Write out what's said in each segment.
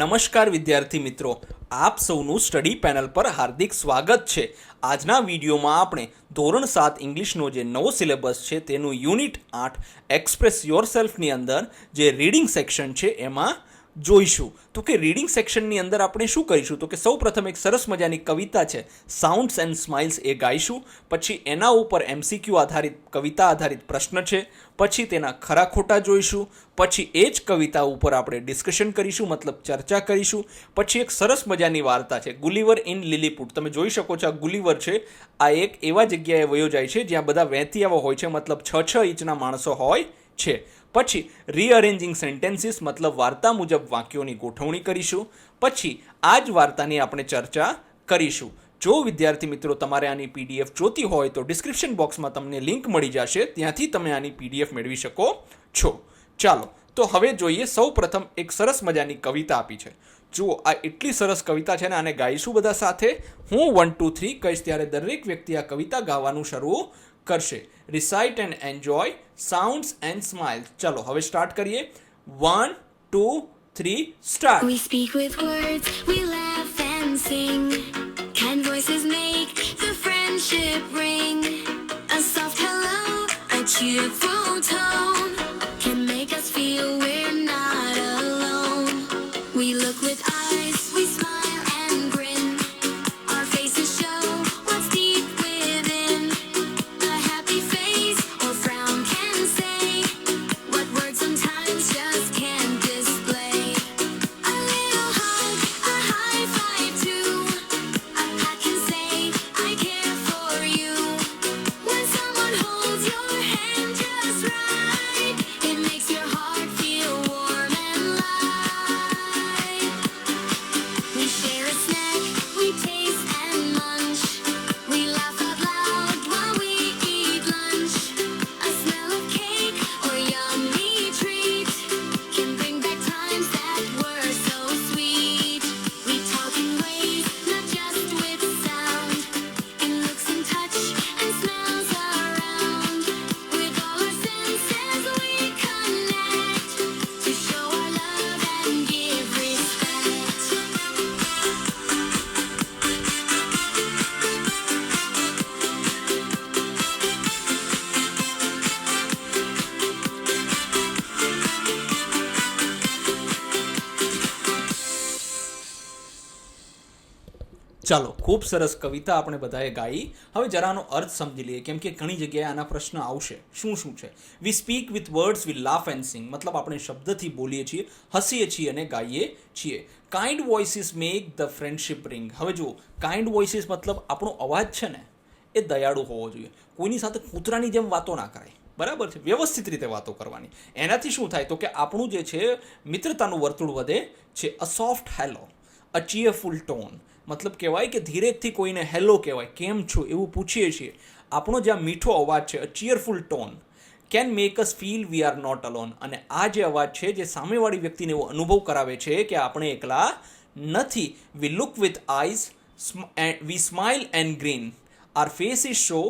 નમસ્કાર વિદ્યાર્થી મિત્રો, આપ સૌનું સ્ટડી પેનલ પર હાર્દિક સ્વાગત છે. આજના વિડીયોમાં આપણે ધોરણ 7 ઇંગ્લિશનો જે નવો સિલેબસ છે તેનું યુનિટ 8 એક્સપ્રેસ યોરસેલ્ફની અંદર જે રીડિંગ સેક્શન છે એમાં જોઈશું. તો કે રીડિંગ સેક્શનની અંદર આપણે શું કરીશું તો કે સૌ પ્રથમ એક સરસ મજાની કવિતા છે સાઉન્ડ્સ એન્ડ સ્માઇલ્સ એ ગાઈશું. પછી એના ઉપર MCQ આધારિત કવિતા આધારિત પ્રશ્ન છે, પછી તેના ખરા ખોટા જોઈશું. પછી એ જ કવિતા ઉપર આપણે ડિસ્કશન કરીશું, મતલબ ચર્ચા કરીશું. પછી એક સરસ મજાની વાર્તા છે ગુલિવર ઇન લિલીપુટ. તમે જોઈ શકો છો આ ગુલિવર છે, આ એક એવા જગ્યાએ વયો જાય છે જ્યાં બધા વહેતિયાઓ હોય છે, મતલબ 6 ઇંચના માણસો હોય છે. પછી રીઅરેન્જિંગ સેન્ટેન્સીસ મતલબ વાર્તા મુજબ વાક્યોની ગોઠવણી કરીશું. પછી આ જ વાર્તાની આપણે ચર્ચા કરીશું. જો વિદ્યાર્થી મિત્રો તમારે આની PDF જોતી હોય તો ડિસ્ક્રિપ્શન બોક્સમાં તમને લિંક મળી જશે, ત્યાંથી તમે આની PDF મેળવી શકો છો. ચાલો તો હવે જોઈએ. સૌ પ્રથમ એક સરસ મજાની કવિતા આપી છે. જુઓ, આ એટલી સરસ કવિતા છે ને, આને ગાઈશું બધા સાથે. હું 1 2 3 કહીશ ત્યારે દરેક વ્યક્તિ આ કવિતા ગાવાનું શરૂ કરશે. Recite and enjoy sounds and smiles. ચાલો હવે સ્ટાર્ટ કરીએ. 1 2 3 start. We speak with words, we laugh and sing. Kind voices make the friendship ring. A soft hello, a cheerful tone can make us feel we're not alone. We look with eyes, we smile and grin. Our faces show what's deep within. A happy face or frown can say what words sometimes just can't display. A little hug, a high five too. A pat can say I care for you. When someone holds your hand just right, it makes your heart feel warm and light. We share a snack, we taste and munch. We laugh out loud while we eat lunch. A smell of cake or yummy treat can bring back times that were so sweet. We talk in ways, not just with sound, in looks and touch and smells around. With all our senses we connect to show our love and give respect. ચાલો, ખૂબ સરસ કવિતા આપણે બધાએ ગાઈ. હવે જરાનો અર્થ સમજી લઈએ, કેમ કે ઘણી જગ્યાએ આના પ્રશ્ન આવશે. શું શું છે? We speak with words, we laugh and sing, મતલબ આપણે શબ્દથી બોલીએ છીએ, હસીએ છીએ અને ગાઈએ છીએ. Kind voices make the friendship ring. હવે જુઓ, કાઇન્ડ વોઇસીસ મતલબ આપણો અવાજ છે ને એ દયાળુ હોવો જોઈએ. કોઈની સાથે કૂતરાની જેમ વાતો ના કરાય, બરાબર છે? વ્યવસ્થિત રીતે વાતો કરવાની. એનાથી શું થાય તો કે આપણું જે છે મિત્રતાનું વર્તુળ વધે છે. A soft hello, a cheerful tone, મતલબ કહેવાય કે ધીરેકથી કોઈને હેલો કહેવાય, કેમ છો એવું પૂછીએ છીએ. આપણો જે આ મીઠો અવાજ છે, a cheerful tone can make us feel we are not alone. અને આ જે અવાજ છે જે સામેવાળી વ્યક્તિને એવો અનુભવ કરાવે છે કે આપણે એકલા નથી. We look with eyes, we smile and grin, our faces show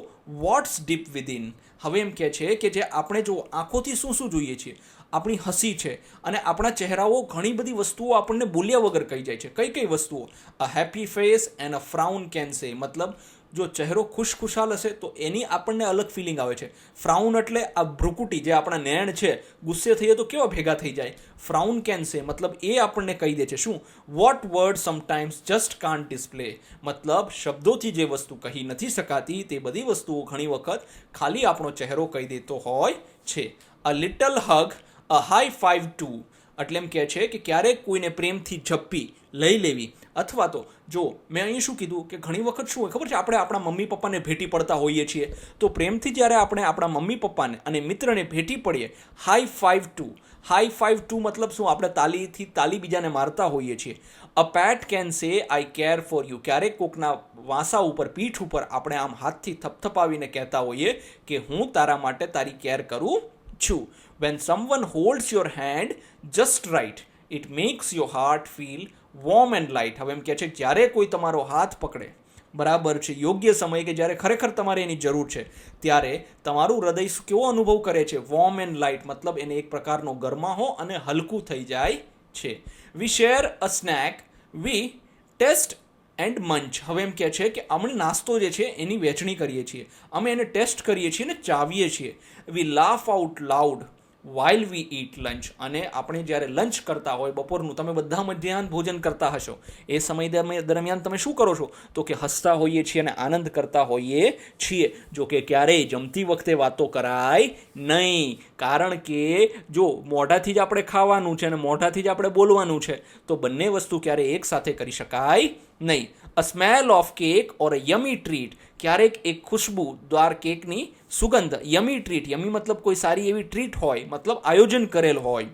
what's deep within. હવે એમ કહે છે કે જે આપણે જો આંખોથી શું શું જોઈએ છીએ, આપણી હસી છે, અને આપણા ચહેરાઓ ઘણી બધી વસ્તુઓ આપણને બોલ્યા વગર કહી જાય છે. કઈ કઈ વસ્તુઓ? A happy face and a frown can say, મતલબ જો ચહેરો ખુશખુશાલ હશે તો એની આપણને અલગ ફિલિંગ આવે છે. ફ્રાઉન એટલે આ ભ્રુકુટી, જે આપણા નેણ છે, ગુસ્સે થઈએ તો કેવા ભેગા થઈ જાય. ફ્રાઉન કેન સે મતલબ એ આપણને કહી દે છે શું? What word sometimes just can't display, મતલબ શબ્દોથી જે વસ્તુ કહી નથી શકાતી તે બધી વસ્તુઓ ઘણી વખત ખાલી આપણો ચહેરો કહી દેતો હોય છે. A little hug, a high five too, એટલે એમ કહે છે કે ક્યારેક કોઈને પ્રેમથી ઝપ્પી લઈ લેવી. અથવા તો જો મેં અહીં શું કીધું કે ઘણી વખત શું હોય ખબર છે, આપણે આપણા મમ્મી પપ્પાને ભેટી પડતા હોઈએ છીએ, તો પ્રેમથી જ્યારે આપણે આપણા મમ્મી પપ્પાને અને મિત્રને ભેટી પડીએ, high five too. High five too મતલબ શું? આપણે તાલીથી તાલી બીજાને મારતા હોઈએ છીએ. અ પેટ can say I care for you, ક્યારેક કોકના વાંસા ઉપર, પીઠ ઉપર આપણે આમ હાથથી થપથપાવીને કહેતા હોઈએ કે હું તારા માટે તારી કેર કરું છું. When someone holds your hand just right, it makes your heart feel warm and light. હવે એમ કહે છે જ્યારે કોઈ તમારો હાથ પકડે, બરાબર છે, યોગ્ય સમયે કે જ્યારે ખરેખર તમારે એની જરૂર છે, ત્યારે તમારું હૃદય કેવો અનુભવ કરે છે? વોર્મ એન્ડ લાઇટ, મતલબ એને એક પ્રકારનો ગરમાહો અને હલકું થઈ જાય છે. We share a snack, we taste and munch. હવે એમ કહે છે કે અમે નાસ્તો જે છે એની વહેંચણી કરીએ છીએ, અમે એને ટેસ્ટ કરીએ છીએ ને ચાવીએ છીએ. વી લાફ આઉટ લાઉડ વાઇલ વી ઈટ લંચ. અને આપણે જ્યારે લંચ કરતા હોય બપોરનું, તમે બધા મધ્યાહન ભોજન કરતા હશો, એ સમય દરમિયાન તમે શું કરો છો? તો કે હસતા હોઈએ છીએ અને આનંદ કરતા હોઈએ છીએ. જો કે ક્યારેય જમતી વખતે વાતો કરાય નહીં, કારણ કે જો મોઢાથી જ આપણે ખાવાનું છે અને મોઢાથી જ આપણે બોલવાનું છે, તો બંને વસ્તુ ક્યારેય એક સાથે કરી શકાય નહીં. A smell of cake or a yummy treat. ક્યારેક એક ખુશ્બુદાર કેકની સુગંધ, યમી ટ્રીટ, યમી મતલબ કોઈ સારી એવી ટ્રીટ હોય, મતલબ આયોજન કરેલ હોય.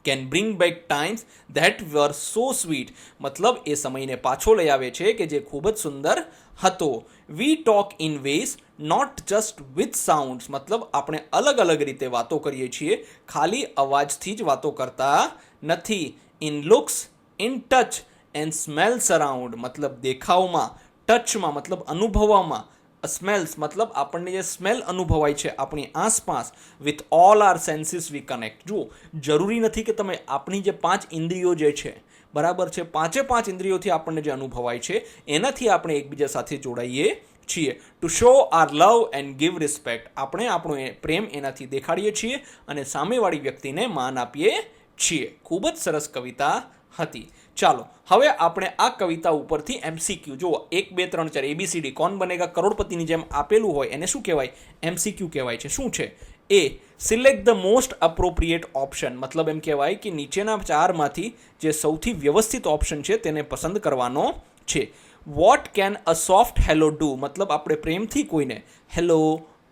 Can bring back times that were so sweet. મતલબ એ સમયને પાછો લઈ આવે છે કે જે ખૂબ જ સુંદર હતો. We talk in ways not just with sounds. મતલબ આપણે અલગ અલગ રીતે વાતો કરીએ છીએ, ખાલી અવાજથી જ વાતો કરતા નથી. In looks, in touch and smells around. મતલબ દેખાવમાં, ટચમાં મતલબ અનુભવવામાં, સ્મેલ્સ મતલબ આપણને જે સ્મેલ અનુભવાય છે આપણી આસપાસ. With all our senses we connect. જુઓ, જરૂરી નથી કે તમે આપણી જે 5 ઇન્દ્રિયો જે છે, બરાબર છે, 5 ઇન્દ્રિયોથી આપણને જે અનુભવાય છે એનાથી આપણે એકબીજા સાથે જોડાઈએ છીએ. To show our love and give respect. આપણે આપણો પ્રેમ એનાથી દેખાડીએ છીએ અને સામેવાળી વ્યક્તિને માન આપીએ છીએ. ખૂબ જ સરસ કવિતા હતી. ચાલો હવે આપણે આ કવિતા ઉપરથી MCQ જુઓ, 1 2 3 4 ABCD કોણ બનેગા કરોડપતિની જેમ આપેલું હોય એને શું કહેવાય? MCQ કહેવાય છે. શું છે? A select the most appropriate option. મતલબ એમ કહેવાય કે નીચેના 4માંથી જે સૌથી વ્યવસ્થિત ઓપ્શન છે તેને પસંદ કરવાનો છે. What can a soft hello do. મતલબ આપણે પ્રેમથી કોઈને હેલો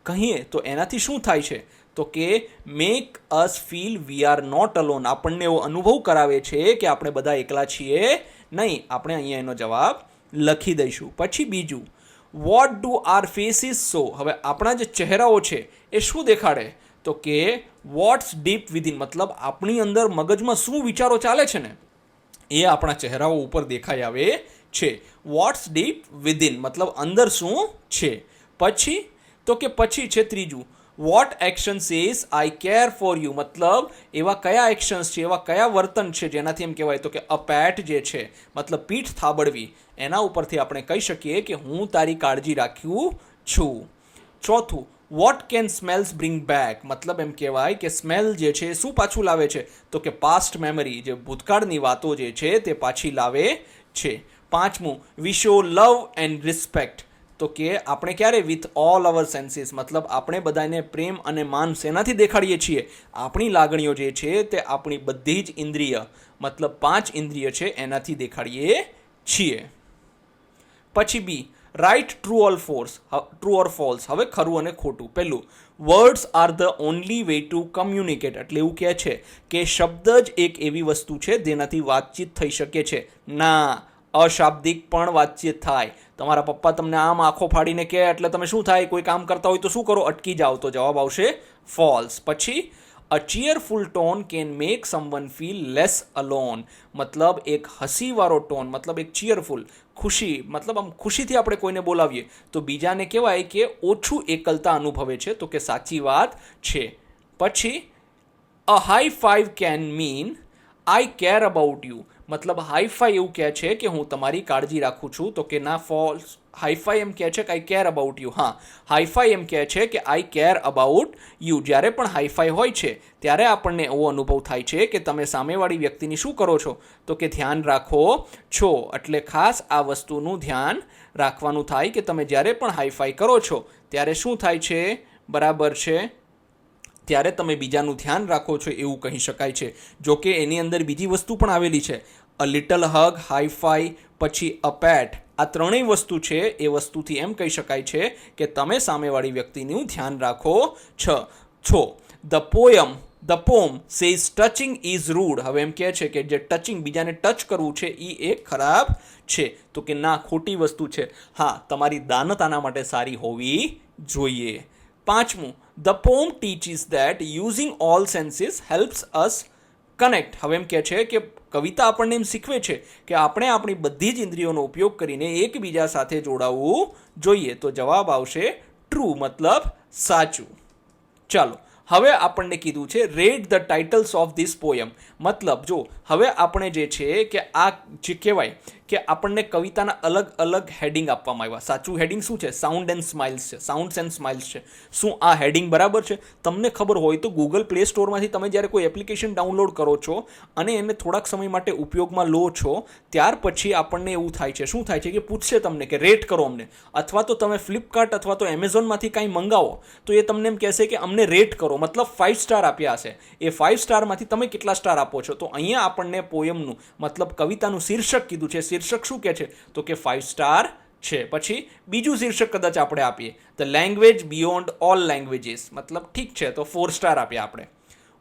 કહીએ તો એનાથી શું થાય છે? તો કે make us feel we are not alone. આપણને એવો અનુભવ કરાવે છે કે આપણે બધા એકલા છીએ નહીં. આપણે અહીંયા એનો જવાબ લખી દઈશું. પછી બીજું, વોટ ડુ આર ફેસીસ સો. હવે આપણા જે ચહેરાઓ છે એ શું દેખાડે? તો કે વોટ્સ ડીપ વિધિન. મતલબ આપણી અંદર મગજમાં શું વિચારો ચાલે છે ને એ આપણા ચહેરાઓ ઉપર દેખાઈ આવે છે. વોટ્સ ડીપ વિધિન મતલબ અંદર શું છે. પછી તો કે પછી છે ત્રીજું, what action says I care for you. મતલબ એવા કયા એક્શન્સ છે, એવા કયા વર્તન છે જેનાથી એમ કહેવાય તો કે અ પેટ જે છે મતલબ પીઠ થાબડવી, એના ઉપરથી આપણે કહી શકીએ કે હું તારી કાળજી રાખ્યું છું. ચોથું, what can smells bring back. મતલબ એમ કહેવાય કે સ્મેલ જે છે શું પાછું લાવે છે? તો કે પાસ્ટ મેમરી, જે ભૂતકાળની વાતો જે છે તે પાછી લાવે છે. પાંચમું, we show love and respect. તો કે આપણે ક્યારે? With all our senses. મતલબ આપણે બધાને પ્રેમ અને માન શેનાથી દેખાડીએ છીએ? આપણી લાગણીઓ જે છે તે આપણી બધી જ ઇન્દ્રિય મતલબ 5 ઇન્દ્રિય છે એનાથી દેખાડીએ છીએ. પછી બી, રાઇટ ટ્રુ ઓર ફોલ્સ. હવે ખરું અને ખોટું. પહેલું, words are the only way to communicate. એટલે એવું કહે છે કે શબ્દ જ એક એવી વસ્તુ છે જેનાથી વાતચીત થઈ શકે છે. ના, અશાબ્દિક પણ વાતચીત થાય. તમારા પપ્પા તમને આમ આંખો ફાડીને કહે એટલે તમે શું થાય? કોઈ કામ કરતા હોય તો શું કરો? અટકી જાઓ. તો જવાબ આવશે ફોલ્સ. પછી a cheerful tone can make someone feel less alone. મતલબ એક હસીવાળો ટોન મતલબ એક ચીયરફુલ, ખુશી મતલબ આમ ખુશીથી આપણે કોઈને બોલાવીએ તો બીજાને કહેવાય કે ઓછું એકલતા અનુભવે છે. તો કે સાચી વાત છે. પછી અ high five can mean I care about you. મતલબ હાઈફાઈ એવું કહે છે કે હું તમારી કાળજી રાખું છું. તો કે ના, ફોલ્સ. હાઈફાઈ એમ કહે છે કે આઈ કેર અબાઉટ યુ. હા, હાઈફાઈ એમ કહે છે કે આઈ કેર અબાઉટ યુ. જ્યારે પણ હાઈફાઈ હોય છે ત્યારે આપણને એવો અનુભવ થાય છે કે તમે સામેવાળી વ્યક્તિની શું કરો છો? તો કે ધ્યાન રાખો છો. એટલે ખાસ આ વસ્તુનું ધ્યાન રાખવાનું થાય કે તમે જ્યારે પણ હાઈફાઈ કરો છો ત્યારે શું થાય છે? બરાબર છે, ત્યારે તમે બીજાનું ધ્યાન રાખો છો એવું કહી શકાય છે. જો કે એની અંદર બીજી વસ્તુ પણ આવેલી છે, અ લિટલ હગ, હાઈફાઈ, પછી અ પેટ. આ ત્રણેય વસ્તુ છે એ વસ્તુથી એમ કહી શકાય છે કે તમે સામેવાળી વ્યક્તિનું ધ્યાન રાખો છો. The poem says touching is rude. હવે એમ કહે છે કે જે ટચિંગ, બીજાને ટચ કરવું છે એ એક ખરાબ છે. તો કે ના, ખોટી વસ્તુ છે. હા, તમારી દાનત આના માટે સારી હોવી જોઈએ. પાંચમું, the poem teaches that using all senses helps us connect. હવે એમ કહે છે કે કવિતા આપણને એમ શીખવે છે કે આપણે આપણી બધી જ ઇન્દ્રિયોનો ઉપયોગ કરીને એકબીજા સાથે જોડાવવું જોઈએ. તો જવાબ આવશે ટ્રુ મતલબ સાચું. ચાલો હવે આપણને કીધું છે red the titles of this poem. મતલબ જો હવે આપણે જે છે કે આ જે કહેવાય કે આપણને કવિતાના અલગ અલગ હેડિંગ આપવામાં આવ્યા. સાચું હેડિંગ શું છે? સાઉન્ડ એન્ડ સ્માઇલ્સ છે. સાઉન્ડ્સ એન્ડ સ્માઇલ્સ છે. શું આ હેડિંગ બરાબર છે? તમને ખબર હોય તો ગૂગલ પ્લે સ્ટોરમાંથી તમે જ્યારે કોઈ એપ્લિકેશન ડાઉનલોડ કરો છો અને એને થોડાક સમય માટે ઉપયોગમાં લો છો ત્યાર પછી આપણને એવું થાય છે, શું થાય છે કે પૂછશે તમને કે રેટ કરો અમને, અથવા તો તમે ફ્લિપકાર્ટ અથવા તો એમેઝોનમાંથી કાંઈ મંગાવો તો એ તમને એમ કહેશે કે અમને રેટ કરો, મતલબ 5 સ્ટાર આપ્યા હશે. એ 5 સ્ટારમાંથી તમે કેટલા સ્ટાર આપો છો? તો અહીંયા આપણને પોયમનું મતલબ કવિતાનું શીર્ષક કીધું છે. શીર્ષક શું કહે છે? તો કે 5 સ્ટાર છે. પછી બીજું શીર્ષક કદાચ આપણે આપીએ, the language beyond all languages, મતલબ ઠીક છે તો 4 સ્ટાર આપ્યા આપણે.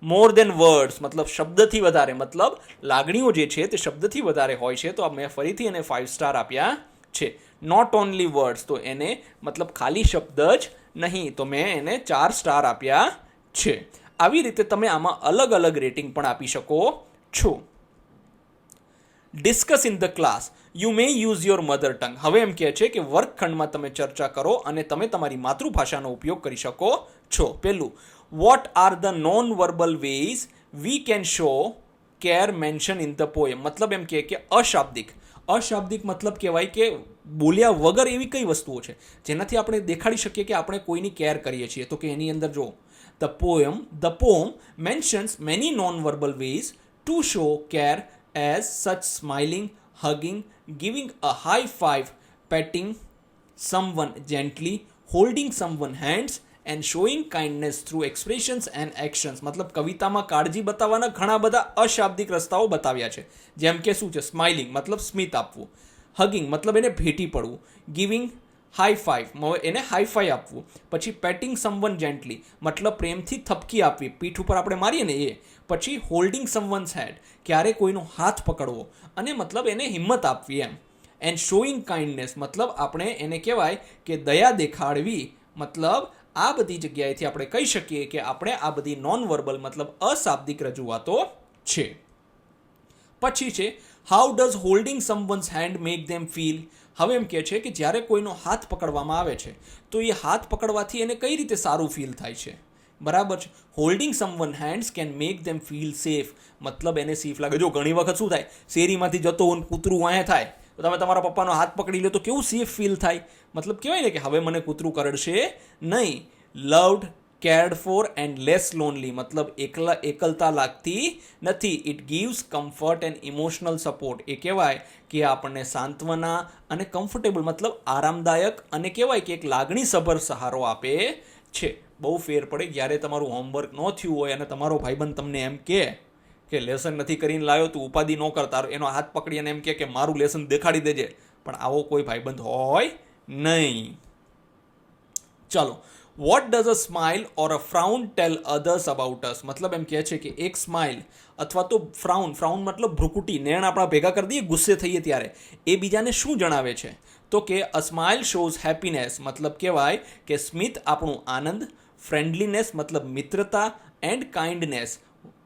મોર દેન વર્ડ્સ, મતલબ શબ્દથી વધારે, મતલબ લાગણીઓ જે છે તે શબ્દથી વધારે હોય છે, તો મેં ફરીથી એને 5 સ્ટાર આપ્યા છે. નોટ ઓનલી વર્ડ્સ, તો એને મતલબ ખાલી શબ્દ જ નહીં, તો મેં એને 4 સ્ટાર આપ્યા છે. આવી રીતે તમે આમાં અલગ અલગ રેટિંગ પણ આપી શકો છો. Discuss in the class, you may use your mother tongue. હવે એમ કહે છે કે વર્ગખંડમાં તમે ચર્ચા કરો અને તમે તમારી માતૃભાષાનો ઉપયોગ કરી શકો છો. પહેલું, what are the non verbal ways we can show care mention in the poem. મતલબ એમ કે અશાબ્દિક મતલબ કહેવાય કે બોલ્યા વગર એવી કઈ વસ્તુઓ છે જેનાથી આપણે દેખાડી શકીએ કે આપણે કોઈની કેર કરીએ છીએ. તો કે એની અંદર જો the poem mentions many non verbal ways to show care as such smiling, hugging, giving a high five, petting someone gently, holding someone's hands and showing kindness through expressions and actions. મતલબ કવિતામાં કાળજી બતાવવાના ઘણા બધા અશાબ્દિક રસ્તાઓ બતાવ્યા છે. જેમ કે શું છે? સ્માઇલિંગ મતલબ સ્મિત આપવું, હગિંગ મતલબ એને ભેટી પડવું, ગિવિંગ હાઈ ફાઈવ એને હાઈ ફાઈ આપવું, પછી પેટિંગ સમવન જેન્ટલી મતલબ પ્રેમથી થપકી આપવી, પીઠ ઉપર આપણે મારીએ ને એ, પછી હોલ્ડિંગ સમવન્સ હેડ ક્યારે કોઈનો હાથ પકડવો અને મતલબ એને હિંમત આપવી એમ. એન્ડ શોઈંગ કાઇન્ડનેસ મતલબ આપણે એને કહેવાય કે દયા દેખાડવી. મતલબ આ બધી જગ્યાએથી આપણે કહી શકીએ કે આપણે આ બધી નોન વર્બલ મતલબ અશાબ્દિક રજૂઆતો છે. પછી છે how does holding સમવન્સ hand make them feel. હવે એમ કહે છે કે જ્યારે કોઈનો હાથ પકડવામાં આવે છે તો એ હાથ પકડવાથી એને કઈ રીતે સારું ફીલ થાય છે. બરાબર છે. Holding someone hands can make them feel safe મતલબ એને સેફ લાગે. જો ઘણી વખત શું થાય, શેરીમાંથી જતો હોય કૂતરું વાંહે થાય તો તમે તમારા પપ્પાનો હાથ પકડી લો તો કેવું સેફ ફીલ થાય. મતલબ કહેવાય ને કે હવે મને કૂતરું કરડશે નહીં. Loved, cared for and less lonely મતલબ એકલતા લાગતી નથી. It gives comfort and emotional support. એ કહેવાય કે આપણને સાંત્વના અને કમ્ફર્ટેબલ મતલબ આરામદાયક અને કહેવાય કે એક લાગણીસભર સહારો આપે છે. બહુ ફેર પડે જ્યારે તમારું હોમવર્ક ન થયું હોય અને તમારો ભાઈબંધ તમને એમ કે લેસન નથી કરીને લાવ્યો તું ઉપાધિ ન કરતા, એનો હાથ પકડી અને એમ કે મારું લેસન દેખાડી દેજે, પણ આવો કોઈ ભાઈબંધ હોય નહીં. ચાલો, what does a smile or a frown tell others about us. મતલબ એમ કહે છે કે એક સ્માઇલ અથવા તો ફ્રાઉન મતલબ ભ્રુકુટી, નેણ આપણા ભેગા કરી દઈએ ગુસ્સે થઈએ ત્યારે, એ બીજાને શું જણાવે છે? તો કે અ સ્માઇલ શોઝ હેપીનેસ મતલબ કહેવાય કે સ્મિત આપણું આનંદ, ફ્રેન્ડલીનેસ મતલબ મિત્રતા, એન્ડ કાઇન્ડનેસ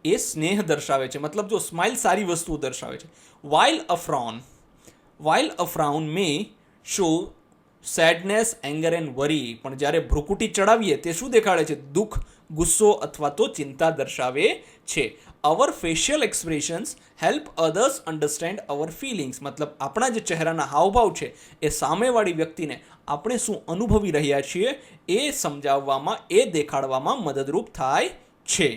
એ સ્નેહ દર્શાવે છે. મતલબ જો સ્માઇલ સારી વસ્તુ દર્શાવે છે. While a frown may show sadness, anger and worry. પણ જ્યારે ભ્રુકુટી ચડાવીએ તે શું દેખાડે છે? દુઃખ, ગુસ્સો અથવા તો ચિંતા દર્શાવે છે. Our facial expressions help others understand our feelings મતલબ આપણા જે ચહેરાના હાવભાવ છે એ સામેવાળી વ્યક્તિને આપણે શું અનુભવી રહ્યા છીએ એ સમજાવવામાં, એ દેખાડવામાં મદદરૂપ થાય છે.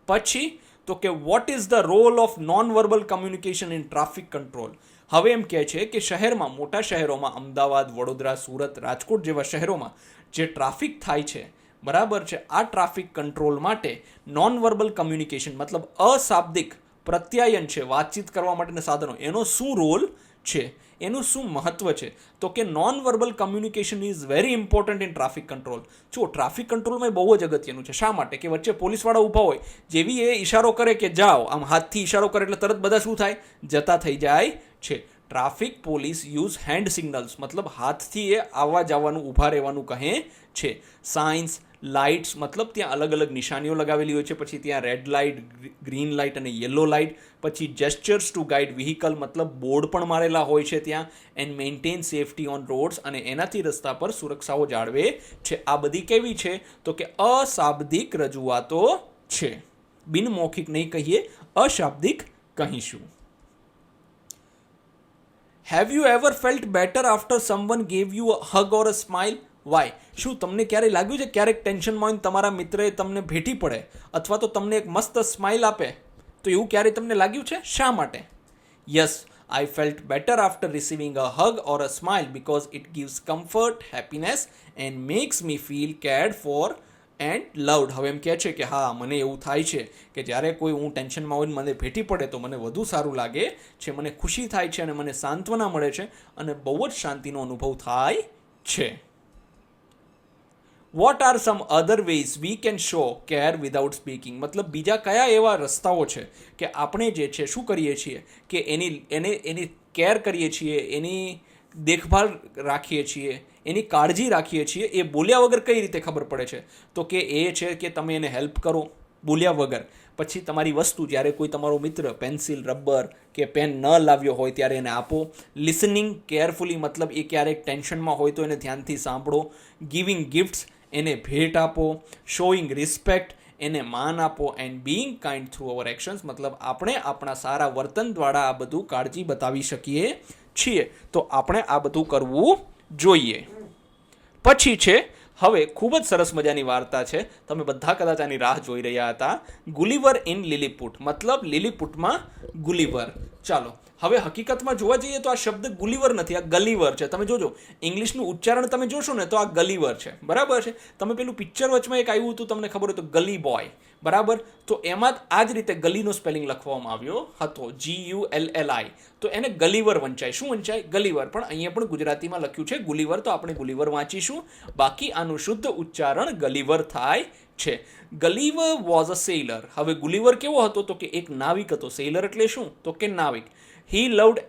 પછી તો કે what is the role of non verbal communication in traffic control. હવે એમ કહે છે કે શહેરમાં, મોટા શહેરોમાં, અમદાવાદ, વડોદરા, સુરત, રાજકોટ જેવા શહેરોમાં જે ટ્રાફિક થાય છે, બરાબર છે, આ ટ્રાફિક કંટ્રોલ માટે નોન વર્બલ કમ્યુનિકેશન મતલબ અશાબ્દિક પ્રત્યાયન છે, વાતચીત કરવા માટેના સાધનો, એનો શું રોલ છે, એનું શું મહત્વ છે? તો કે non verbal communication is very important in traffic control. જો ટ્રાફિક કંટ્રોલમાં બહુ જ અગત્યનું છે. શા માટે? કે વચ્ચે પોલીસવાળા ઊભા હોય, જેવી એ ઇશારો કરે કે જાઓ, આમ હાથથી ઇશારો કરે એટલે તરત બધા શું થાય? જતા થઈ જાય છે. Traffic police use hand signals મતલબ હાથથી એ આવવા જવાનું ઊભા રહેવાનું કહે છે. સાઇન્સ, લાઇટ્સ મતલબ ત્યાં અલગ અલગ નિશાનીઓ લગાવેલી હોય છે, પછી ત્યાં રેડ લાઇટ, ગ્રીન લાઇટ અને યલો લાઇટ, પછી જેસ્ચર્સ ટુ ગાઈડ વ્હીકલ મતલબ બોર્ડ પણ મારેલા હોય છે ત્યાં, and maintain safety on rods અને એનાથી રસ્તા પર સુરક્ષાઓ જાળવે છે. આ બધી કેવી છે તો કે અશાબ્દિક રજૂઆતો છે. બિનમૌખિક નહીં કહીએ, અશાબ્દિક કહીશું. Have you ever felt better after someone gave you a hug or a smile? Why? શું તમને ક્યારેય લાગ્યું છે ક્યારેક ટેન્શનમાં હોય તમારા મિત્રએ તમને ભેટી પડે અથવા તો તમને એક મસ્ત સ્માઇલ આપે, તો એવું ક્યારેય તમને લાગ્યું છે? શા માટે? Yes, I felt better after receiving a hug or a smile because it gives comfort, happiness and makes me feel cared for and loved. હવે એમ કહે છે કે હા, મને એવું થાય છે કે જ્યારે કોઈ હું ટેન્શનમાં હોય મને ભેટી પડે તો મને વધુ સારું લાગે છે, મને ખુશી થાય છે અને મને સાંત્વના મળે છે અને બહુ જ શાંતિનો અનુભવ થાય છે. What are some other ways we can show care without speaking? મતલબ બીજા કયા એવા રસ્તાઓ છે કે આપણે જે છે શું કરીએ છીએ કે એની કેર કરીએ છીએ, એની દેખભાળ રાખીએ છીએ, એની કાળજી રાખીએ છીએ, એ બોલ્યા વગર કઈ રીતે ખબર પડે છે? તો કે એ છે કે તમે એને હેલ્પ કરો બોલ્યા વગર. પછી તમારી વસ્તુ, જ્યારે કોઈ તમારો મિત્ર પેન્સિલ, રબર કે પેન ન લાવ્યો હોય ત્યારે એને આપો. લિસનિંગ કેરફુલી મતલબ એ ક્યારેક ટેન્શનમાં હોય તો એને ધ્યાનથી સાંભળો. ગિવિંગ ગિફ્ટ્સ, એને ભેટ આપો. શોઈંગ રિસ્પેક્ટ, એને માન આપો. And being kind through our actions, મતલબ આપણે આપણા સારા વર્તન દ્વારા આ બધું કાળજી બતાવી શકીએ છીએ. તો આપણે આ બધું કરવું જોઈએ. પછી છે, હવે ખૂબ જ સરસ મજાની વાર્તા છે, તમે બધા કદાચ આની રાહ જોઈ રહ્યા હતા. ગુલિવર ઇન લિલીપુટ, મતલબ લિલીપુટમાં ગુલિવર. ચાલો હવે હકીકતમાં જોવા જઈએ તો આ શબ્દ ગુલિવર નથી, આ ગલીવર છે. તમે જોજો ઇંગ્લિશનું ઉચ્ચારણ તમે જોશો ને તો આ ગલીવર છે, બરાબર છે. તમે પેલું પિક્ચર વચમાં એક આવ્યું હતું તમને ખબર હોય તો ગલી બોય, બરાબર, તો એમાં આ જ રીતે ગલીનો સ્પેલિંગ લખવામાં આવ્યો હતો, GULLI, તો એને ગલીવર વંચાય. શું વંચાય? ગલીવર. પણ અહીંયા પણ ગુજરાતીમાં લખ્યું છે ગુલિવર, તો આપણે ગુલિવર વાંચીશું, બાકી આનું શુદ્ધ ઉચ્ચારણ ગલીવર થાય છે. ગલીવર વોઝ અ સેલર. હવે ગુલિવર કેવો હતો તો કે એક નાવિક હતો. સેલર એટલે શું તો કે નાવિક. હી લવડ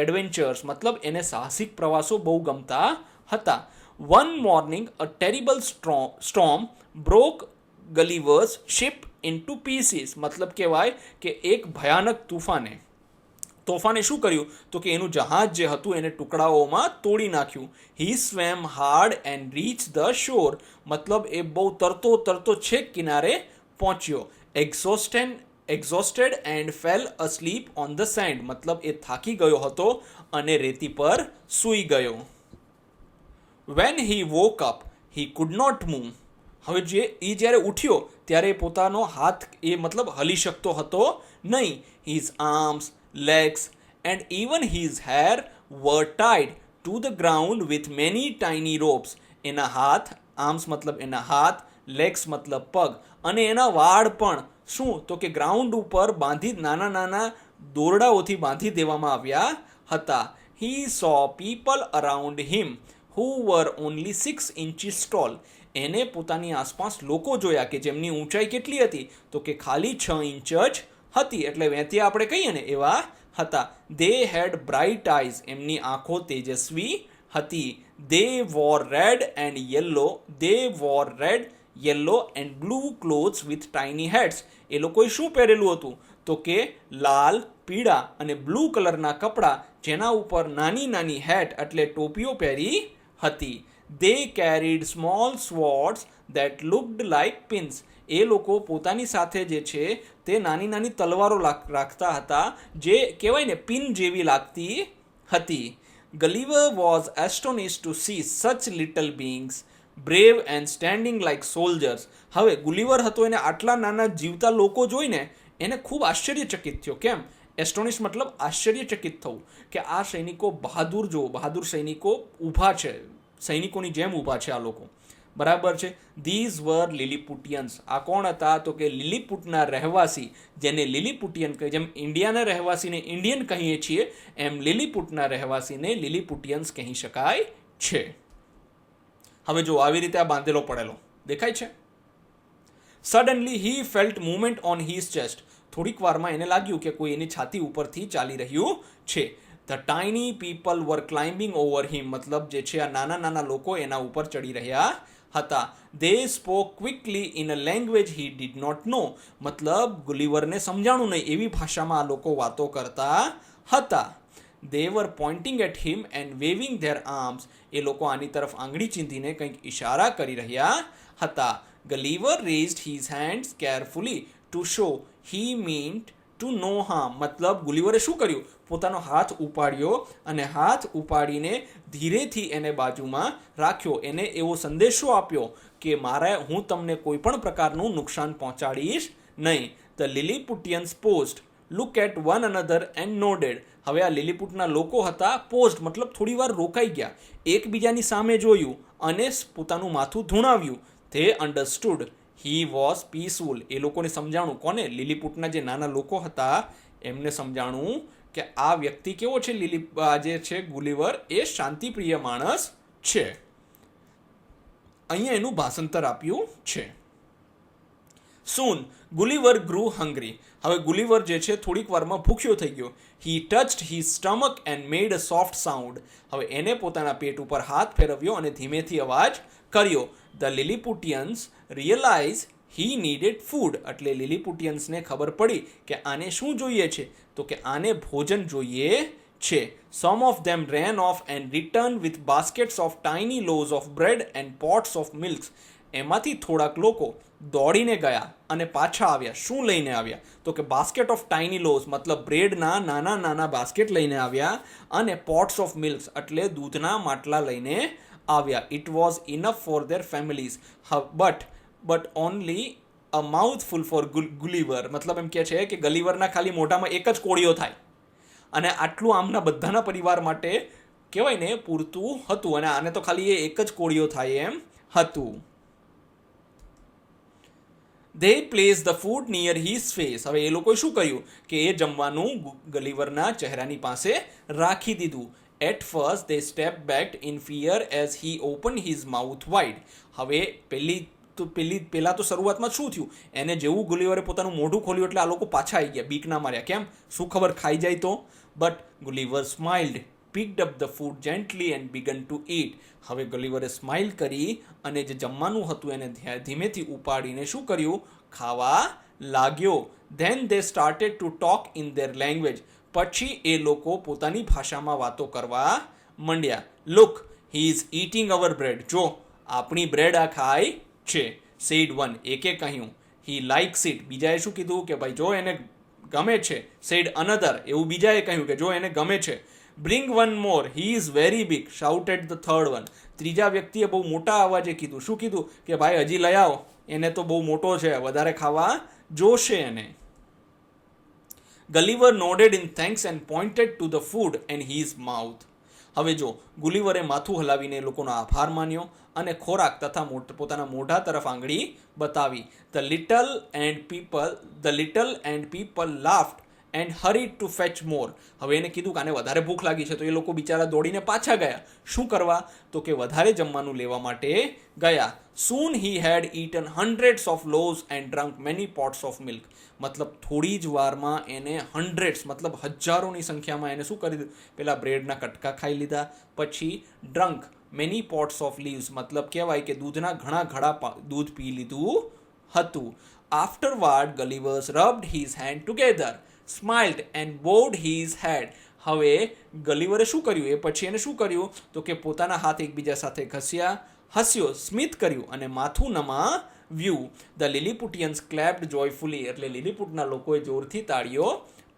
એડવેન્ચર્સ, મતલબ એને સાહસિક પ્રવાસો બહુ ગમતા હતા. One morning a terrible storm broke Gulliver's ship into pieces, મતલબ કહેવાય કે એક ભયાનક તોફાને શું કર્યું તો કે એનું જહાજ જે હતું એને ટુકડાઓમાં તોડી નાખ્યું. He swam hard and reach the shore, મતલબ એ બહુ તરતો છેક કિનારે પહોંચ્યો. Exhausted and fell asleep on the sand, મતલબ એ થાકી ગયો હતો અને રેતી પર સૂઈ ગયો. When he woke up he could not move. હવે જ્યારે ઉઠ્યો ત્યારે પોતાનો હાથ મતલબ હલી શકતો હતો નહીં. His arms, legs and even his hair were tied to the ground with many tiny ropes. એના હાથ, આર્મ્સ મતલબ એના હાથ, લેગ્સ મતલબ પગ, અને એના વાળ પણ શું તો કે ગ્રાઉન્ડ ઉપર નાના દોરડાઓથી બાંધી દેવામાં આવ્યા હતા. He saw people around him who were only 6 inches tall. એને પોતાની આસપાસ લોકો જોયા કે જેમની ઊંચાઈ કેટલી હતી તો કે ખાલી 6 ઇંચ જ હતી, એટલે વેંતિયા આપણે કહીએ ને એવા હતા. They had bright eyes, એમની આંખો તેજસ્વી હતી. They wore red, yellow and blue clothes with tiny hats. એ લોકોએ શું પહેરેલું હતું તો કે લાલ, પીળા અને બ્લુ કલરના કપડાં જેના ઉપર નાની હેટ એટલે ટોપીઓ પહેરી હતી. They carried small swords that looked like pins. એ લોકો પોતાની સાથે જે છે તે નાની તલવારો રાખતા હતા જે કહેવાય ને પિન જેવી લાગતી હતી. Gulliver was astonished to see such little beings, brave and standing like soldiers. હવે ગુલિવર હતો, એને આટલા નાના જીવતા લોકો જોઈને એને ખૂબ આશ્ચર્યચકિત થયો. કેમ? એસ્ટોનિશ મતલબ આશ્ચર્યચકિત થવું, કે આ સૈનિકો બહાદુર સૈનિકો ઊભા છે, સૈનિકોની જેમ ઊભા છે આ લોકો, બરાબર છે. ધીઝ વર લિલીપુટિયન્સ. આ કોણ હતા તો કે લિલીપુટના રહેવાસી, જેને લિલીપુટિયન કહે, જેમ ઇન્ડિયાના રહેવાસીને ઇન્ડિયન કહીએ છીએ એમ લિલીપુટના રહેવાસીને લિલીપુટિયન્સ કહી શકાય છે. હવે જો આવી રીતે આ બાંધેલો પડેલો દેખાય છે. Suddenly he felt movement on his chest. થોડીક વારમાં એને લાગ્યું કે કોઈ એની છાતી ઉપરથી ચાલી રહ્યું છે. The tiny people were climbing over him, મતલબ જે છે આ નાના લોકો એના ઉપર ચડી રહ્યા હતા. They spoke quickly in a language he did not know, મતલબ ગુલિવરને સમજાણું નહીં એવી ભાષામાં આ લોકો વાતો કરતા હતા. They were pointing at him and waving their arms. એ લોકો આની તરફ આંગળી ચીંધીને કંઈક ઈશારા કરી રહ્યા હતા. Gulliver raised his hands carefully to show he meant to no harm. મતલબ ગુલિવરે શું કર્યું? પોતાનો હાથ ઉપાડ્યો અને હાથ ઉપાડીને ધીરેથી એને બાજુમાં રાખ્યો. એને એવો સંદેશો આપ્યો કે હું તમને કોઈ પણ પ્રકારનું નુકસાન પહોંચાડીશ નહીં. The Lilliputians paused, look at one another and nodded. હવે આ લીલીપુટના લોકો હતા પોઝ્ડ મતલબ થોડી વાર રોકાઈ ગયા, એકબીજાની સામે જોયું અને પોતાનું માથું ધૂણાવ્યું. They understood he was peaceful. એ લોકોને સમજાણું. કોને? લીલીપુટના જે નાના લોકો હતા એમને સમજાણું કે આ વ્યક્તિ કેવો છે, જે છે ગુલિવર એ શાંતિપ્રિય માણસ છે. અહીંયા એનું ભાષાંતર આપ્યું છે. Soon Gulliver grew hungry. હવે ગુલિવર જે છે થોડીક વારમાં ભૂખ્યો થઈ ગયો. He touched his stomach and made a soft sound. હવે એને પોતાના પેટ ઉપર હાથ ફેરવ્યો અને ધીમેથી અવાજ કર્યો. The Lilliputians realized he needed food. એટલે લિલીપુટિયન્સને ખબર પડી કે આને શું જોઈએ છે, તો કે આને ભોજન જોઈએ છે. Some of them ran off and returned with baskets of tiny loaves of bread and pots of milk. એમાંથી થોડાક લોકો દોડીને ગયા અને પાછા આવ્યા. શું લઈને આવ્યા? તો કે બાસ્કેટ ઓફ ટાઇની લોઝ મતલબ બ્રેડના નાના નાના બાસ્કેટ લઈને આવ્યા અને પોટ્સ ઓફ મિલ્ક એટલે દૂધના માટલા લઈને આવ્યા. It was enough for their families but only a mouthful for Gulliver. મતલબ એમ કે છે કે ગલિવરના ખાલી મોઢામાં એક જ કોળીઓ થાય અને આટલું આમના બધાના પરિવાર માટે કહેવાય ને પૂરતું હતું, અને આને તો ખાલી એ એક જ કોળીઓ થાય એમ હતું. They placed the food near his face. હવે એ લોકોએ શું કર્યું કે એ જમવાનું ગલિવરના ચહેરાની પાસે રાખી દીધું. At first they stepped back in fear as he opened his mouth wide. હવે પહેલા તો શરૂઆતમાં શું થયું, એને જેવું ગુલિવરે પોતાનું મોઢું ખોલ્યું એટલે આ લોકો પાછા આવી ગયા, બીક ના માર્યા. કેમ? શું ખબર ખાઈ જાય તો. But Gulliver smiled, picked up the food gently and began to eat. હવે ગલિવરે સ્માઇલ કરી અને જે જમવાનું હતું એને ધીમેથી ઉપાડીને શું કર્યું? ખાવા લાગ્યો. Then they started to talk in their language. પછી એ લોકો પોતાની ભાષામાં વાતો કરવા માંડ્યા. Look, he is eating our bread. જો આપણી બ્રેડ આ ખાય છે. said one. એકે કહ્યું. He likes it. બીજાએ શું કીધું કે ભાઈ જો એને ગમે છે. said another. એવું બીજાએ કહ્યું કે જો એને ગમે છે. Bring one more. He is very big. shouted the third one. ત્રીજા વ્યક્તિએ બહુ મોટા અવાજે કીધું. શું કીધું? કે ભાઈ હજી લઈ આવો, એને તો બહુ મોટો છે, વધારે ખાવા જોશે એને. Gulliver nodded in thanks and pointed to the food and his mouth. હવે જો ગુલિવરે માથું હલાવીને એ લોકોનો આભાર માન્યો અને ખોરાક તથા પોતાના મોઢા તરફ આંગળી બતાવી. The little and people laughed and hurried to fetch more. હવે એને કીધું કે આને વધારે ભૂખ લાગી છે, તો એ લોકો બિચારા દોડીને પાછા ગયા. શું કરવા? તો કે વધારે જમવાનું લેવા માટે ગયા. Soon he had eaten hundreds of loaves and drunk many pots of milk. મતલબ થોડી જ વારમાં એને hundreds મતલબ હજારોની સંખ્યામાં એને શું કરી દીધું? પેલા બ્રેડના કટકા ખાઈ લીધા. પછી drunk many pots of leaves મતલબ કહેવાય કે દૂધના ઘણા ઘડા દૂધ પી લીધું હતું. Afterward Gulliver rubbed his hand together, smiled and bowed his head. હવે ગલિવરે શું કર્યું? એ પછી એને શું કર્યું? તો કે પોતાના હાથ એકબીજા સાથે ઘસ્યા, હસ્યો, સ્મિત કર્યું અને માથું નમાવ્યું. The Lilliputians clapped joyfully. એટલે લીલીપુટના લોકોએ જોરથી તાળીઓ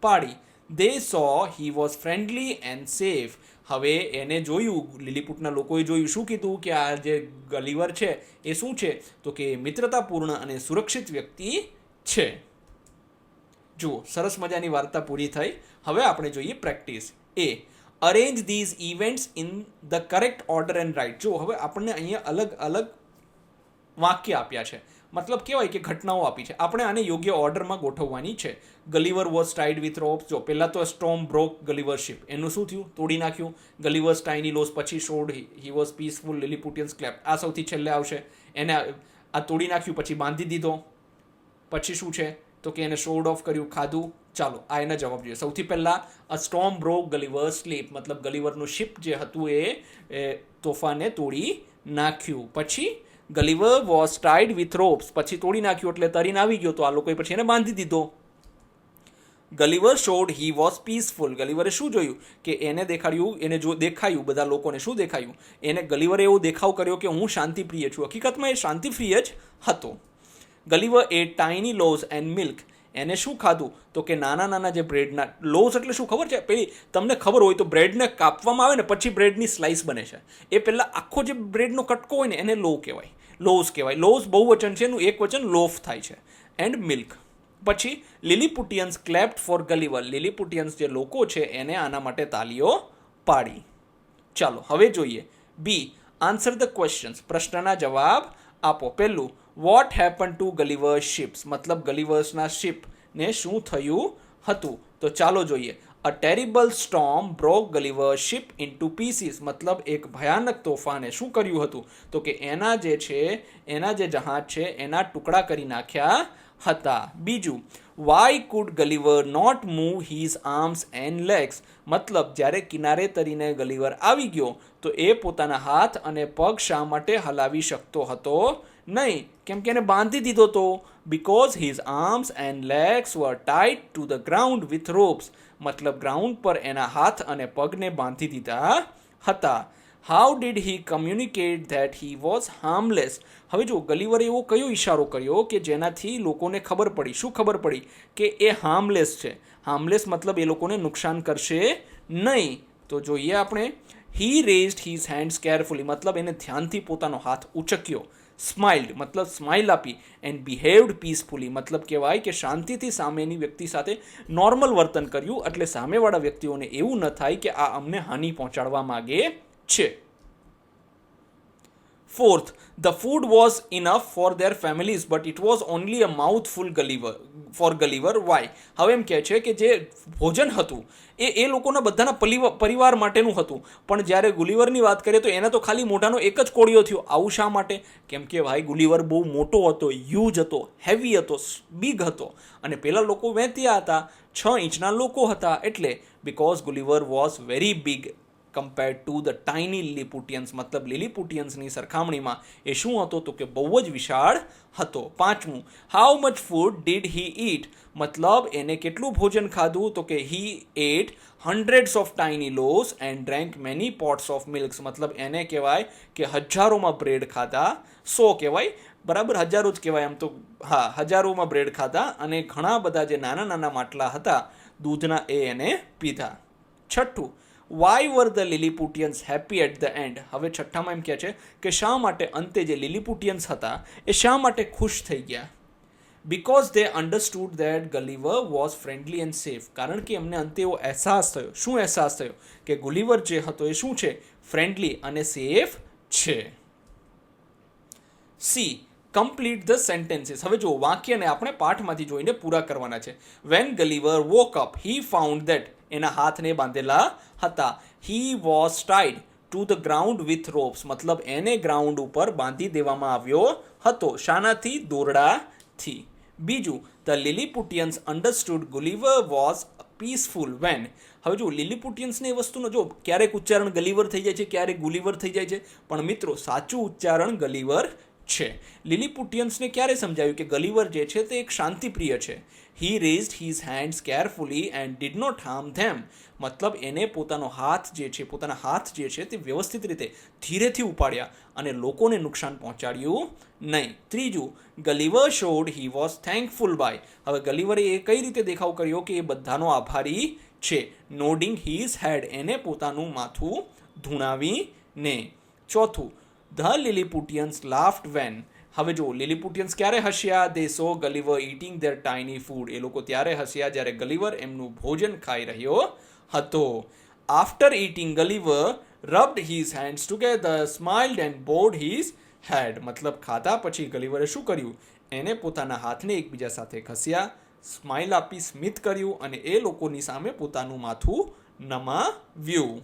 પાડી. They saw he was friendly and safe. હવે એને જોયું, લીલીપુટના લોકોએ જોયું. શું કીધું? કે આ જે ગલિવર છે એ શું છે? તો કે મિત્રતાપૂર્ણ અને સુરક્ષિત વ્યક્તિ છે. જુઓ, સરસ મજાની વાર્તા પૂરી થઈ. હવે આપણે જોઈએ practice. Arrange these events in the correct order and write. જો હવે આપણને અહીંયા અલગ અલગ વાક્ય આપ્યા છે, મતલબ કહેવાય કે ઘટનાઓ આપી છે. આપણે આને યોગ્ય ઓર્ડરમાં ગોઠવવાની છે. ગલિવર વોઝ ટાઈડ વિથ રોપ્સ. જો પહેલાં તો સ્ટોર્મ બ્રોક ગલિવર શિપ, એનું શું થયું? તોડી નાખ્યું. ગલિવર્સ ટાઇની લોસ, પછી showed he was peaceful, Lilliputians clapped. આ સૌથી છેલ્લે આવશે. એને આ તોડી નાખ્યું, પછી બાંધી દીધો. પછી શું છે? તો કે એને શોડ ઓફ કર્યું, ખાધું. ચાલો આ એના જવાબ જોઈએ. સૌથી પહેલાં અ સ્ટોર્મ બ્રોક ગલિવર સ્લીપ, મતલબ ગલિવરનું શિપ જે હતું એ તોફાને તોડી નાખ્યું. પછી ગલીવર વોઝ ટાઈડ વિથ રોપ્સ, પછી તોડી નાખ્યું એટલે તરીને આવી ગયો, તો આ લોકોએ પછી એને બાંધી દીધો. ગલીવર શોડ હી વોઝ પીસફુલ, ગલીવરે શું જોયું કે એને દેખાડ્યું, એને જો દેખાયું બધા લોકોને શું દેખાયું, એને ગલીવરે એવો દેખાવ કર્યો કે હું શાંતિપ્રિય છું. હકીકતમાં એ શાંતિપ્રિય જ હતો. ગલીવર એ ટાઇની લોઝ એન્ડ મિલ્ક, એને શું ખાધું તો કે નાના નાના જે બ્રેડના લોઝ એટલે શું ખબર છે, પેલી તમને ખબર હોય તો બ્રેડને કાપવામાં આવે ને પછી બ્રેડની સ્લાઇસ બને છે, એ પહેલાં આખો જે બ્રેડનો કટકો હોય ને એને લોઝ કહેવાય. લોઝ બહુવચન છે, એનું એક વચન લોફ થાય છે. And milk. પછી લિલીપુટિયન્સ ક્લેપ્ડ ફોર ગલીવર, લિલીપુટિયન્સ જે લોકો છે એને આના માટે તાલીઓ પાડી. ચાલો હવે જોઈએ બી, આન્સર ધ ક્વેશ્ચન્સ, પ્રશ્નના જવાબ આપો. પહેલું, what happen to Gulliver's ships, મતલબ ગલીવર્સના શિપને શું થયું હતું. તો ચાલો જોઈએ. A terrible storm broke Gulliver's ship into pieces, મતલબ એક ભયાનક તોફાને શું કર્યું હતું તો કે એના જે જહાજ છે એના ટુકડા કરી નાખ્યા હતા. બીજું, why could Gulliver not move his arms and legs, મતલબ જ્યારે કિનારે તરીને ગલીવર આવી ગયો તો એ પોતાના હાથ અને પગ શા માટે હલાવી શકતો હતો નહીં, કેમ કે એને બાંધી દીધો તો. Because his arms and legs were tied to the ground with ropes, મતલબ ગ્રાઉન્ડ પર એના હાથ અને પગને બાંધી દીધા હતા. How did he communicate that he was harmless, હવે જો ગલીવરે એવો કયો ઇશારો કર્યો કે જેનાથી લોકોને ખબર પડી, શું ખબર પડી કે એ હાર્મલેસ છે. હાર્મલેસ મતલબ એ લોકોને નુકસાન કરશે નહીં. તો જોઈએ આપણે. હી રેઝડ હિઝ હેન્ડ્સ કેરફુલી, મતલબ એને ધ્યાનથી પોતાનો હાથ ઉચક્યો. સ્માઇલ્ડ મતલબ સ્માઇલ આપી. એન્ડ બિહેવ્ડ પીસફુલી, મતલબ કહેવાય કે શાંતિથી સામેની વ્યક્તિ સાથે નોર્મલ વર્તન કર્યું, એટલે સામેવાળા વ્યક્તિઓને એવું ન થાય કે આ અમને હાનિ પહોંચાડવા માગે છે. Fourth, the food was enough for their families, but it was only a mouthful for Gulliver. Why? હવે એમ કહે છે કે જે ભોજન હતું એ લોકોના બધાના પરિવાર માટેનું હતું, પણ જ્યારે ગુલિવરની વાત કરીએ તો એને તો ખાલી મોઢાનો એક જ કોળિયો થયો. આવું શા માટે? કેમ કે ભાઈ ગુલિવર બહુ મોટો હતો, હ્યુજ હતો, હેવી હતો, બિગ હતો, અને પેલા લોકો વેંત્યા હતા, 6 ઇંચના લોકો હતા, એટલે because Gulliver was very big compared to the tiny Lilliputians, મતલબ લિલીપુટિયન્સની સરખામણીમાં એ શું હતો તો કે બહુ જ વિશાળ હતો. પાંચમું, how much food did he eat, મતલબ એને કેટલું ભોજન ખાધું તો કે he ate hundreds of tiny loaves and drank many pots of milks, મતલબ એને કહેવાય કે હજારોમાં બ્રેડ ખાધા, 100 કહેવાય બરાબર, હજારો જ કહેવાય આમ તો, હા હજારોમાં બ્રેડ ખાધા અને ઘણા બધા જે નાના નાના માટલા હતા દૂધના એ એને પીધા. છઠ્ઠું, why were the Lilliputians happy at the end, હવે છઠ્ઠામાં એમ કહે છે કે શા માટે અંતે જે લિલીપુટિયન્સ હતા એ શા માટે ખુશ થઈ ગયા. Because they understood that Gulliver was friendly and safe, કારણ કે એમને અંતે એવો અહેસાસ થયો. શું અહેસાસ થયો? કે ગુલિવર જે હતો એ શું છે? ફ્રેન્ડલી અને સેફ છે. C, complete the sentences. હવે જો વાક્યને આપણે પાઠમાંથી જોઈને પૂરા કરવાના છે. When Gulliver woke up he found that, એના હાથને બાંધેલા હતા. He was tied to the ground with ropes, મતલબ એને ગ્રાઉન્ડ ઉપર બાંધી દેવામાં આવ્યો હતો. શાનાથી? દોરડાથી. બીજું, the Lilliputians understood Gulliver was peaceful when. હવે જો લિલીપુટિયન્સને એ વસ્તુનો જો ક્યારેક ઉચ્ચારણ ગલીવર થઈ જાય છે, ક્યારેક ગુલિવર થઈ જાય છે, પણ મિત્રો સાચું ઉચ્ચારણ ગલીવર છે. લિલીપુટિયન્સને ક્યારે સમજાવ્યું કે ગલીવર જે છે તે એક શાંતિપ્રિય છે. He raised his hands carefully and did not harm them, મતલબ એને પોતાના હાથ જે છે તે વ્યવસ્થિત રીતે ધીરેથી ઉપાડ્યા અને લોકોને નુકસાન પહોંચાડ્યું નહીં. ત્રીજું, Gulliver showed he was thankful by. હવે ગલીવરે એ કઈ રીતે દેખાવ કર્યો કે એ બધાનો આભારી છે? નોડિંગ હિઝ હેડ, એને પોતાનું માથું ધૂણાવીને. ચોથું, ધ લિલીપુટિયન્સ લાફ્ડ વેન. હવે જો લિલીપુટિયન્સ ક્યારે હસ્યા? દે સો ગલીવર ઇટિંગ ધેર ટાઇની ફૂડ, એ લોકો ત્યારે હસ્યા જ્યારે ગલીવર એમનું ભોજન ખાઈ રહ્યો હતો. After eating Gulliver rubbed his hands together, smiled and bowed his head, મતલબ ખાધા પછી ગલીવરે શું કર્યું? એને પોતાના હાથને એકબીજા સાથે ઘસ્યા, સ્માઇલ આપી, સ્મિત કર્યું અને એ લોકોની સામે પોતાનું માથું નમાવ્યું.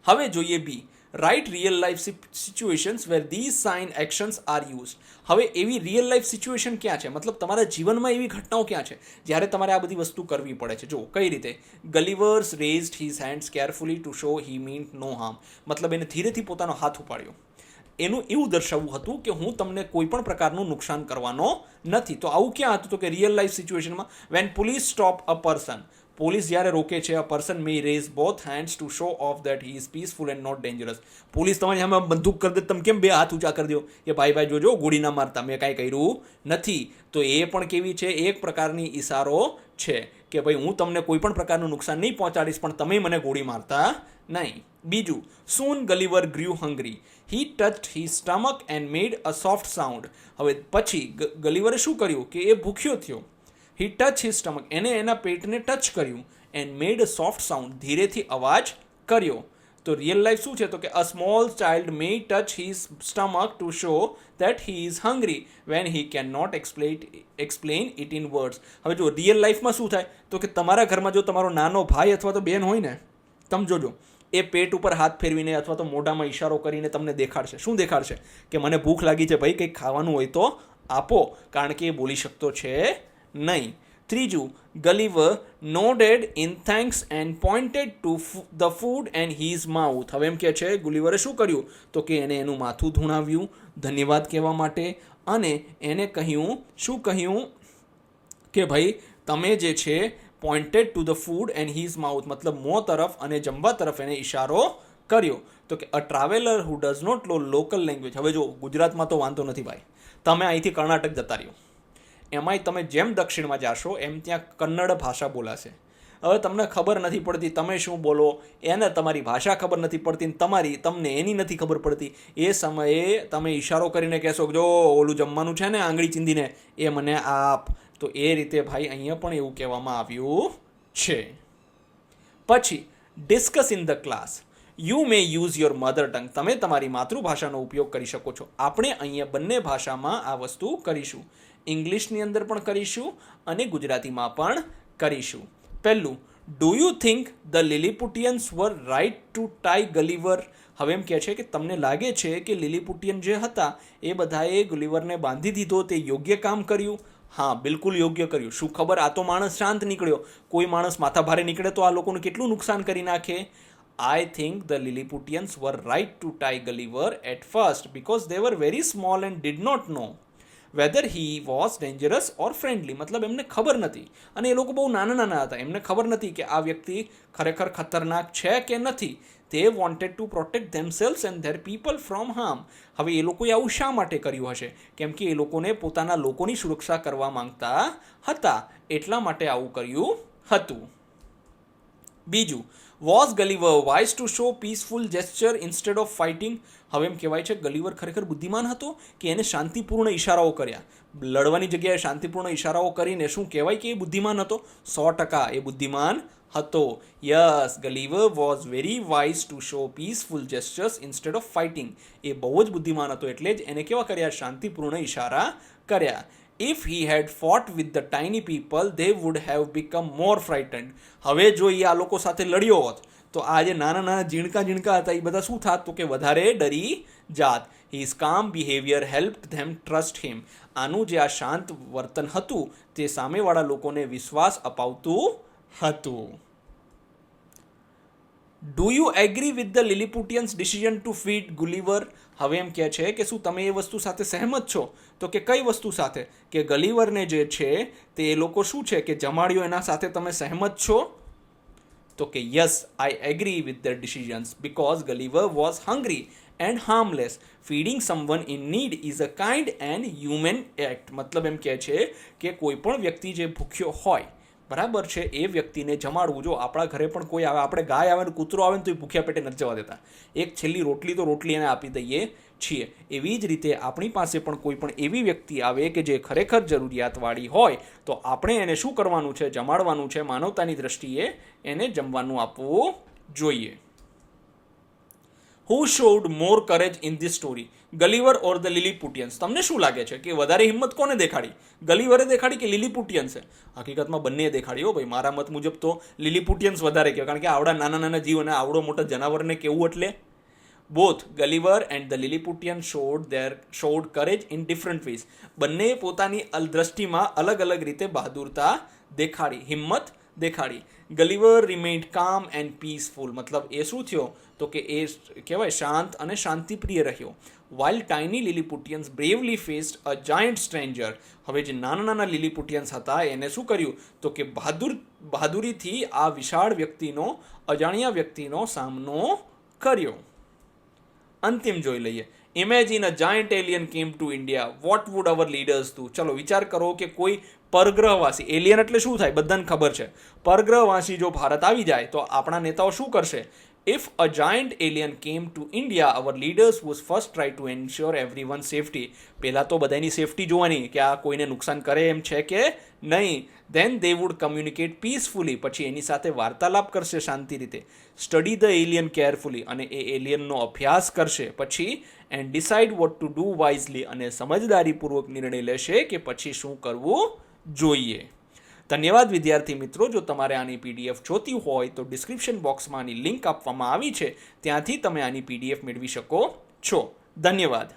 હવે જોઈએ B, write real life situations where these sign actions are use. હવે એવી રિયલ લાઈફ સિચ્યુએશન ક્યાં છે, મતલબ તમારા જીવનમાં એવી ઘટનાઓ ક્યાં છે જ્યારે તમારે આ બધી વસ્તુ કરવી પડે છે. જો કઈ રીતે? Gulliver's raised his hands carefully to show he meant no harm, મતલબ એને ધીરેથી પોતાનો હાથ ઉપાડ્યો. એનું એવું દર્શાવવું હતું કે હું તમને કોઈ પણ પ્રકારનું નુકસાન કરવાનો નથી. તો આવું ક્યાં હતું? તો કે રિયલ લાઈફ સિચ્યુએશનમાં when police stop a person, police જ્યારે રોકે છે, a person may raise both hands to show of that he is peaceful and not dangerous. Police તમારી સામે બંદૂક કરી દે, તમે કેમ બે હાથ ઊંચા કરી દો કે ભાઈ જોજો ગોળી ના મારતા, મેં કાંઈ કર્યું નથી. તો એ પણ કેવી છે? એક પ્રકારની ઈશારો છે કે ભાઈ હું તમને કોઈ પણ પ્રકારનું નુકસાન નહીં પહોંચાડીશ, પણ તમે મને ગોળી મારતા નહીં. બીજું, soon Gulliver grew hungry, he touched he stomach and made a soft sound. હવે પછી ગલીવરે શું કર્યું કે એ ભૂખ્યો થયો. હી ટચ હિઝ સ્ટમક, એને એના પેટને ટચ કર્યું, and made a soft sound, ધીરેથી અવાજ કર્યો. તો રિયલ લાઈફ શું છે? તો કે a small child may touch his stomach to show that he is hungry when he can not explain it in words. હવે જો રિયલ લાઈફમાં શું થાય તો કે તમારા ઘરમાં જો તમારો નાનો ભાઈ અથવા તો બેન હોય ને, તમે જોજો એ પેટ ઉપર હાથ ફેરવીને અથવા તો મોઢામાં ઇશારો કરીને તમને દેખાડશે. શું દેખાડશે? કે મને ભૂખ લાગી છે ભાઈ, કંઈક ખાવાનું હોય તો આપો, કારણ કે એ બોલી શકતો છે નહીં. ત્રીજું, Gulliver nodded in thanks and pointed to the food and his mouth. હવે એમ કે છે ગુલીવરે શું કર્યું તો કે એને એનું માથું ધૂણાવ્યું ધન્યવાદ કહેવા માટે, અને એને કહ્યું, શું કહ્યું કે ભાઈ તમે જે છે pointed to the food and his mouth, મતલબ મોં તરફ અને જમવા તરફ એને ઇશારો કર્યો. તો કે a traveller who does not know local language. હવે જો ગુજરાતમાં તો વાંધો નથી ભાઈ, તમે અહીંથી કર્ણાટક જતા રહ્યો, એમાંય તમે જેમ દક્ષિણમાં જાશો એમ ત્યાં કન્નડ ભાષા બોલાશે. હવે તમને ખબર નથી પડતી તમે શું બોલો, એને તમારી ભાષા ખબર નથી પડતી, તમને એની નથી ખબર પડતી. એ સમયે તમે ઇશારો કરીને કહેશો કે જો ઓલું જમવાનું છે ને આંગળી ચીંધીને એ મને આપ. તો એ રીતે ભાઈ અહીંયા પણ એવું કહેવામાં આવ્યું છે. પછી discuss in the class, you may use your mother tongue, તમે તમારી માતૃભાષાનો ઉપયોગ કરી શકો છો. આપણે અહીંયા બંને ભાષામાં આ વસ્તુ કરીશું, ઇંગ્લિશની અંદર પણ કરીશું અને ગુજરાતીમાં પણ કરીશું. પહેલું, do you think the Lilliputians were right to tie Gulliver. હવે એમ કહે છે કે તમને લાગે છે કે લિલીપુટિયન જે હતા એ બધાએ ગુલીવરને બાંધી દીધો, તે યોગ્ય કામ કર્યું? હા, બિલકુલ યોગ્ય કર્યું. શું ખબર, આ તો માણસ શાંત નીકળ્યો, કોઈ માણસ માથા ભારે નીકળે તો આ લોકોને કેટલું નુકસાન કરી નાખે. I think the Lilliputians were right to tie Gulliver at first because they were very small and did not know whether he was dangerous or friendly. મતલબ એમને ખબર નથી, અને એ લોકો બહુ નાના હતા, એમને ખબર નથી કે આ વ્યક્તિ ખરેખર ખતરનાક છે કે નથી. They wanted to protect themselves and their people from harm. હવે એ લોકોએ આવું શા માટે કર્યું હશે? કેમ કે એ લોકોને પોતાના લોકોની સુરક્ષા કરવા માંગતા હતા, એટલા માટે આવું કર્યું હતું. બીજું, was Gulliver wise to show peaceful gesture instead of fighting. હવે એમ કહેવાય છે ગલીવર ખરેખર બુદ્ધિમાન હતો કે એને શાંતિપૂર્ણ ઇશારાઓ કર્યા, લડવાની જગ્યાએ શાંતિપૂર્ણ ઇશારાઓ કરીને શું કહેવાય કે એ બુદ્ધિમાન હતો? 100% એ બુદ્ધિમાન હતો. Yes, Gulliver was very wise to show peaceful gestures instead of fighting. એ બહુ જ બુદ્ધિમાન હતો, એટલે જ એને કેવા કર્યા? શાંતિપૂર્ણ ઇશારા કર્યા. If he had fought with the tiny people, they would have become more frightened. હવે જો એ આ લોકો સાથે લડ્યો હોત તો આ જે નાના ઝીણકા હતા એ બધા શું થાત? તો કે વધારે ડરી જાત. His calm behavior helped them trust him. આનું જે આ શાંત વર્તન હતું તે સામેવાળા લોકોને વિશ્વાસ અપાવતું હતું. Do you agree with the Lilliputians decision to feed Gulliver. હવે એમ કહે છે કે શું તમે એ વસ્તુ સાથે સહેમત છો? તો કે કઈ વસ્તુ સાથે? કે ગલીવરને જે છે તે એ લોકો શું છે કે જમાડ્યો, એના સાથે તમે સહેમત છો? તો કે yes, I agree with the decisions because Gulliver was hungry and harmless. Feeding someone in need is a kind and human act. મતલબ એમ કહે છે કે કોઈ પણ વ્યક્તિ જે ભૂખ્યો હોય, બરાબર છે, એ વ્યક્તિને જમાડવું. જો આપણા ઘરે પણ કોઈ આવે, આપણે ગાય આવે ને કૂતરો આવે ને તો એ ભૂખ્યા પેટે નથી જવા દેતા, એક છેલ્લી રોટલી એને આપી દઈએ છીએ. એવી જ રીતે આપણી પાસે પણ કોઈ પણ એવી વ્યક્તિ આવે કે જે ખરેખર જરૂરિયાતવાળી હોય તો આપણે એને શું કરવાનું છે? જમાડવાનું છે. માનવતાની દ્રષ્ટિએ એને જમવાનું આપવું જોઈએ. Who showed more courage in this story? Gulliver or the Lilliputians? તમને શું લાગે છે કે વધારે હિંમત કોને દેખાડી? ગલીવરે દેખાડી કે લિલીપુટિયન્સે? હકીકતમાં બંને દેખાડી હો ભાઈ. મારા મત મુજબ તો લિલીપુટિયન્સ વધારે કહેવાય, કારણ કે આવડા નાના જીવ અને આવડો મોટા જનાવરને કેવું એટલે both Gulliver and the Lilliputian showed courage in different ways. બંને પોતાની દ્રષ્ટિમાં અલગ રીતે બહાદુરતા દેખાડી, હિંમત દેખાડી. ગલિવર રિમેઇન્ડ કામ એન્ડ પીસફુલ, મતલબ એ શું થયો તો કે એ કહેવાય શાંત અને શાંતિપ્રિય રહ્યો. While tiny Lilliputians bravely faced a giant stranger, હવે જે નાના નાના લિલીપુટિયન્સ હતા એને શું કર્યું તો કે બહાદુરીથી આ વિશાળ વ્યક્તિનો, અજાણ્યા વ્યક્તિનો સામનો કર્યો. અંતિમ જોઈ લઈએ. Imagine a giant alien came to India, what would our leaders do. ચલો વિચાર કરો કે કોઈ પરગ્રહવાસી, એલિયન એટલે શું થાય બધાને ખબર છે, પરગ્રહવાસી જો ભારત આવી જાય તો આપણા નેતાઓ શું કરશે? If a giant alien came to India our leaders would first try to ensure everyone safety. પહેલાં તો બધાની સેફટી જોવાની કે આ કોઈને નુકસાન કરે એમ છે કે નહીં. Then they would communicate peacefully, પછી એની સાથે વાર્તાલાપ કરશે શાંતિ રીતે. સ્ટડી ધ એલિયન કેરફુલી, અને એ એલિયનનો અભ્યાસ કરશે પછી. And decide vote to do wisely, અને સમજદારીપૂર્વક નિર્ણય લેશે કે પછી શું કરવું જોઈએ. ધન્યવાદ વિદ્યાર્થી મિત્રો. જો તમારે આની પીડીએફ જોતી હોય તો ડિસ્ક્રિપ્શન બોક્સમાં આની લિંક આપવામાં આવી છે, ત્યાંથી તમે આની પીડીએફ મેળવી શકો છો. ધન્યવાદ.